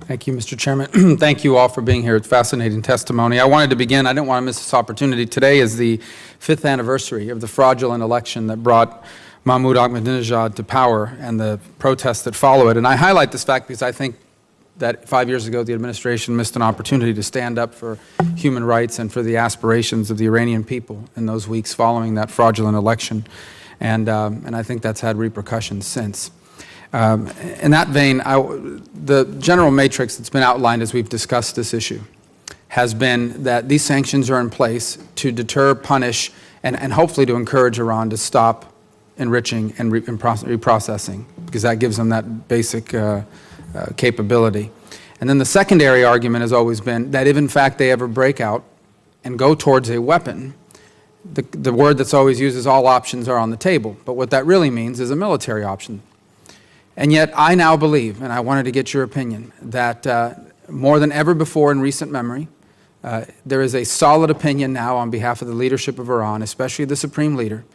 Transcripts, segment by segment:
Thank you, Mr. Chairman. Thank you all for being here. It's fascinating testimony. I wanted to begin, I didn't want to miss this opportunity. Today is the 5th anniversary of the fraudulent election that brought Mahmoud Ahmadinejad to power and the protests that follow it. And I highlight this fact because I think that 5 years ago the administration missed an opportunity to stand up for human rights and for the aspirations of the Iranian people in those weeks following that fraudulent election. And I think that's had repercussions since. In that vein, the general matrix that's been outlined as we've discussed this issue has been that these sanctions are in place to deter, punish, and hopefully to encourage Iran to stop enriching and reprocessing, because that gives them that basic capability. And then the secondary argument has always been that if in fact they ever break out and go towards a weapon, the word that's always used is all options are on the table. But what that really means is a military option. And yet I now believe, and I wanted to get your opinion, that more than ever before in recent memory, there is a solid opinion now on behalf of the leadership of Iran, especially the Supreme Leader,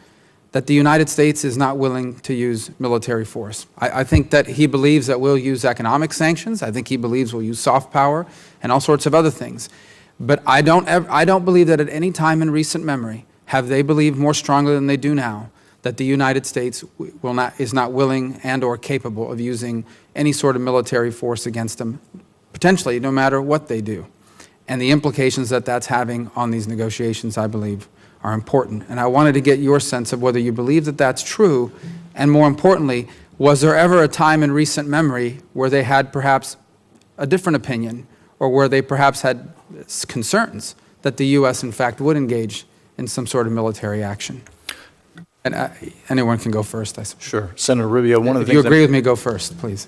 that the United States is not willing to use military force. I think that he believes that we'll use economic sanctions. I think he believes we'll use soft power and all sorts of other things. But I don't believe that at any time in recent memory have they believed more strongly than they do now that the United States is not willing and or capable of using any sort of military force against them, potentially no matter what they do. And the implications that that's having on these negotiations, I believe, are important. And I wanted to get your sense of whether you believe that that's true, and more importantly, was there ever a time in recent memory where they had perhaps a different opinion, or where they perhaps had concerns that the U.S. in fact would engage in some sort of military action? And anyone can go first, I suppose. Sure. Senator Rubio, one of the things— If you agree with me, go first, please.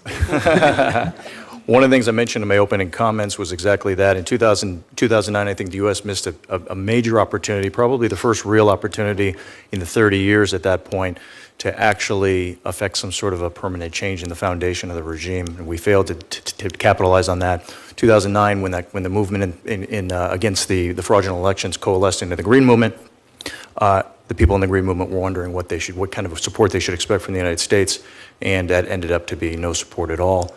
One of the things I mentioned in my opening comments was exactly that. In 2009, I think the U.S. missed a major opportunity, probably the first real opportunity in the 30 years at that point, to actually affect some sort of a permanent change in the foundation of the regime. And we failed to capitalize on that. 2009, when the movement against the fraudulent elections coalesced into the Green Movement, the people in the Green Movement were wondering what kind of support they should expect from the United States, and that ended up to be no support at all.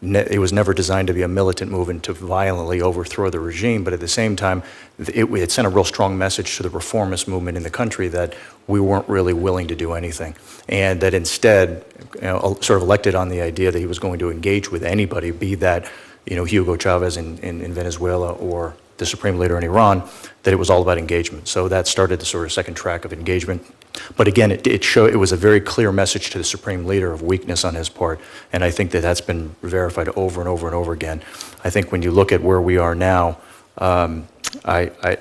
It was never designed to be a militant movement to violently overthrow the regime, but at the same time, it sent a real strong message to the reformist movement in the country that we weren't really willing to do anything, and that instead, sort of elected on the idea that he was going to engage with anybody, be that Hugo Chavez in Venezuela or the Supreme Leader in Iran, that it was all about engagement. So that started the sort of second track of engagement. But again, it was a very clear message to the Supreme Leader of weakness on his part, and I think that that's been verified over and over and over again. I think when you look at where we are now, I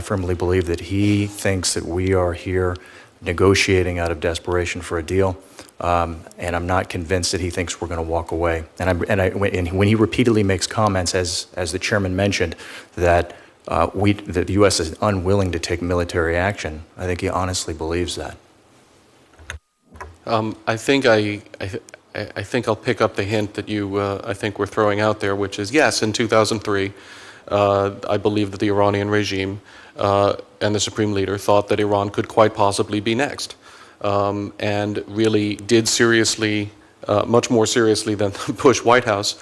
firmly believe that he thinks that we are here negotiating out of desperation for a deal, and I'm not convinced that he thinks we're going to walk away. And when he repeatedly makes comments, as the chairman mentioned, that the U.S. is unwilling to take military action, I think he honestly believes that. I think I'll pick up the hint that you I think we're throwing out there, which is yes, in 2003, I believe that the Iranian regime and the Supreme Leader thought that Iran could quite possibly be next, and really did seriously, much more seriously than the Bush White House,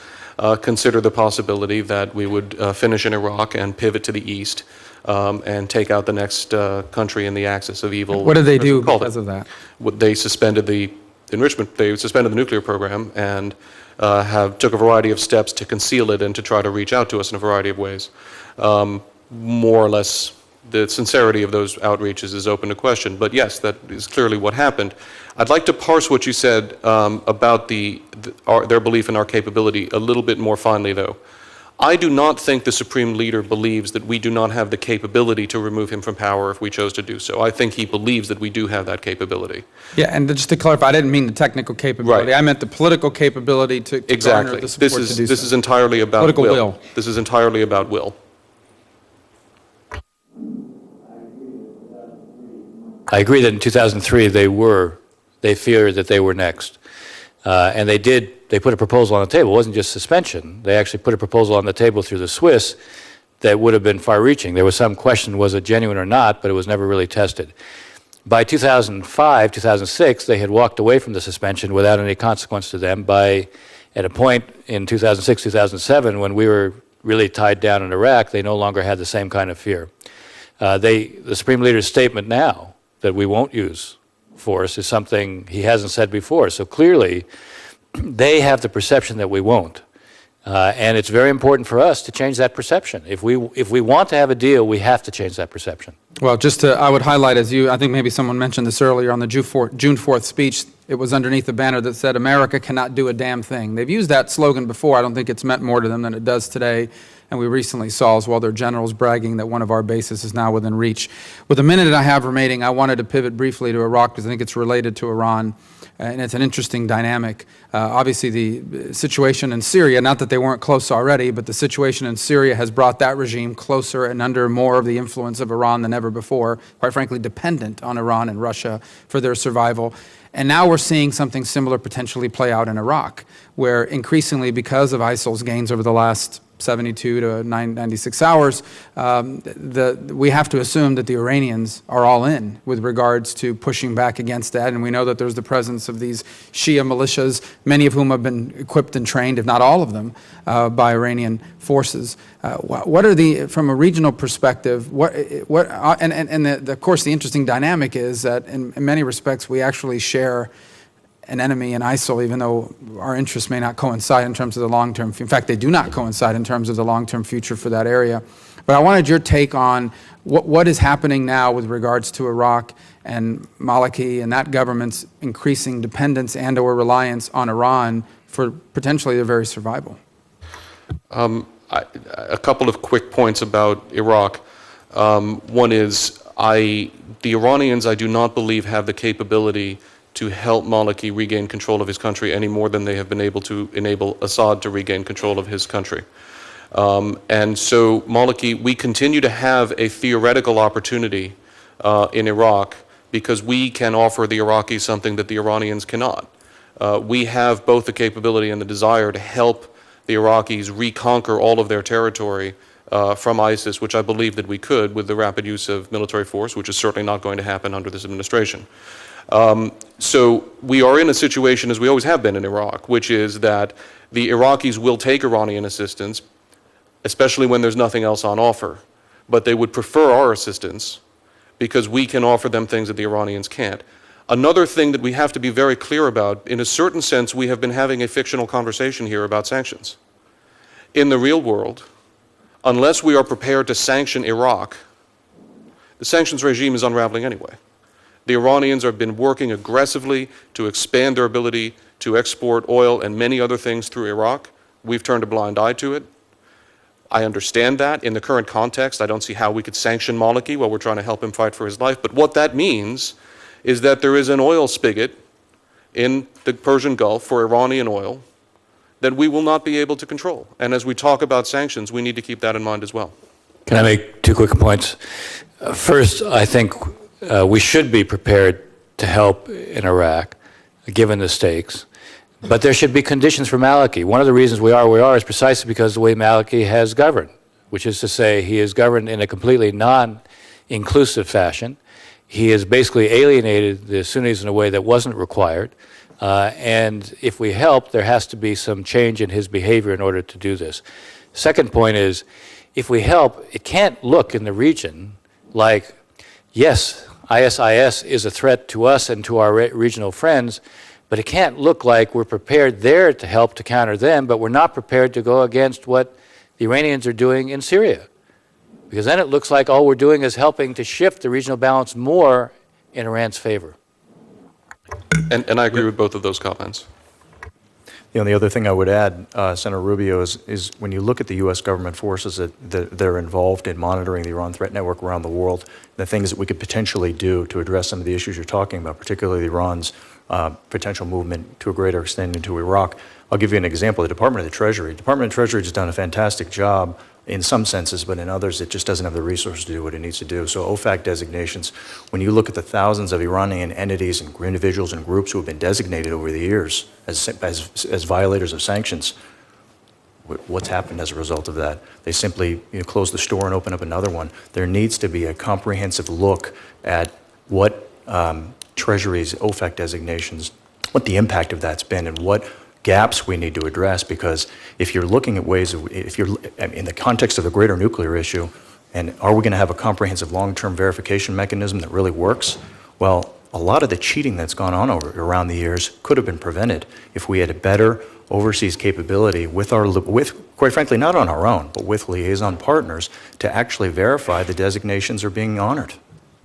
consider the possibility that we would finish in Iraq and pivot to the east and take out the next country in the axis of evil. What did they do because of that? They suspended the enrichment, they suspended the nuclear program, and took a variety of steps to conceal it and to try to reach out to us in a variety of ways. More or less, the sincerity of those outreaches is open to question, but yes, that is clearly what happened. I'd like to parse what you said about their belief in our capability a little bit more finely, though. I do not think the Supreme Leader believes that we do not have the capability to remove him from power if we chose to do so. I think he believes that we do have that capability. Yeah, and just to clarify, I didn't mean the technical capability. Right. I meant the political capability to garner the support to do so. This is entirely about political will. This is entirely about will. I agree that in 2003 they feared that they were next. And they put a proposal on the table. It wasn't just suspension. They actually put a proposal on the table through the Swiss that would have been far-reaching. There was some question, was it genuine or not, but it was never really tested. By 2005, 2006, they had walked away from the suspension without any consequence to them by At a point in 2006, 2007, when we were really tied down in Iraq, they no longer had the same kind of fear. The Supreme Leader's statement now that we won't use force is something he hasn't said before. So clearly, they have the perception that we won't. And it's very important for us to change that perception. If we want to have a deal, we have to change that perception. Well, I would highlight, I think maybe someone mentioned this earlier on the June 4th speech, it was underneath the banner that said, "America cannot do a damn thing." They've used that slogan before. I don't think it's meant more to them than it does today. And we recently saw as well their generals bragging that one of our bases is now within reach. With the minute I have remaining, I wanted to pivot briefly to Iraq because I think it's related to Iran. And it's an interesting dynamic. Obviously, the situation in Syria, not that they weren't close already, but the situation in Syria has brought that regime closer and under more of the influence of Iran than ever before, quite frankly, dependent on Iran and Russia for their survival. And now we're seeing something similar potentially play out in Iraq, where increasingly, because of ISIL's gains over the last 72 to 96 hours, we have to assume that the Iranians are all in with regards to pushing back against that. And we know that there's the presence of these Shia militias, many of whom have been equipped and trained, if not all of them, by Iranian forces. What are from a regional perspective, of course, the interesting dynamic is that in many respects, we actually share an enemy in ISIL, even though our interests may not coincide in terms of the long-term. In fact, they do not coincide in terms of the long-term future for that area. But I wanted your take on what is happening now with regards to Iraq and Maliki and that government's increasing dependence and/or reliance on Iran for potentially their very survival. A couple of quick points about Iraq. One is the Iranians, I do not believe, have the capability to help Maliki regain control of his country any more than they have been able to enable Assad to regain control of his country. And so Maliki, we continue to have a theoretical opportunity in Iraq because we can offer the Iraqis something that the Iranians cannot. We have both the capability and the desire to help the Iraqis reconquer all of their territory from ISIS, which I believe that we could with the rapid use of military force, which is certainly not going to happen under this administration. So we are in a situation, as we always have been in Iraq, which is that the Iraqis will take Iranian assistance, especially when there's nothing else on offer. But they would prefer our assistance because we can offer them things that the Iranians can't. Another thing that we have to be very clear about, in a certain sense, we have been having a fictional conversation here about sanctions. In the real world, unless we are prepared to sanction Iraq, the sanctions regime is unraveling anyway. The Iranians have been working aggressively to expand their ability to export oil and many other things through Iraq. We've turned a blind eye to it. I understand that. In the current context, I don't see how we could sanction Maliki while we're trying to help him fight for his life. But what that means is that there is an oil spigot in the Persian Gulf for Iranian oil that we will not be able to control. And as we talk about sanctions, we need to keep that in mind as well. Can I make two quick points? First, I think we should be prepared to help in Iraq, given the stakes. But there should be conditions for Maliki. One of the reasons we are where we are is precisely because of the way Maliki has governed, which is to say he has governed in a completely non-inclusive fashion. He has basically alienated the Sunnis in a way that wasn't required. And if we help, there has to be some change in his behavior in order to do this. Second point is, if we help, it can't look in the region like, yes, ISIS is a threat to us and to our regional friends, but it can't look like we're prepared there to help to counter them, but we're not prepared to go against what the Iranians are doing in Syria. Because then it looks like all we're doing is helping to shift the regional balance more in Iran's favor. And I agree with both of those comments. The other thing I would add, Senator Rubio, is when you look at the U.S. government forces that are involved in monitoring the Iran threat network around the world, the things that we could potentially do to address some of the issues you're talking about, particularly Iran's potential movement to a greater extent into Iraq. I'll give you an example. The Department of the Treasury. The Department of the Treasury has done a fantastic job in some senses, but in others it just doesn't have the resources to do what it needs to do. So OFAC designations, when you look at the thousands of Iranian entities and individuals and groups who have been designated over the years as violators of sanctions, what's happened as a result of that? They simply close the store and open up another one. There needs to be a comprehensive look at what Treasury's OFAC designations, what the impact of that's been, and what gaps we need to address, because if you're looking at ways, if you're in the context of the greater nuclear issue, and are we going to have a comprehensive long-term verification mechanism that really works? Well, a lot of the cheating that's gone on around the years could have been prevented if we had a better overseas capability with quite frankly, not on our own, but with liaison partners to actually verify the designations are being honored.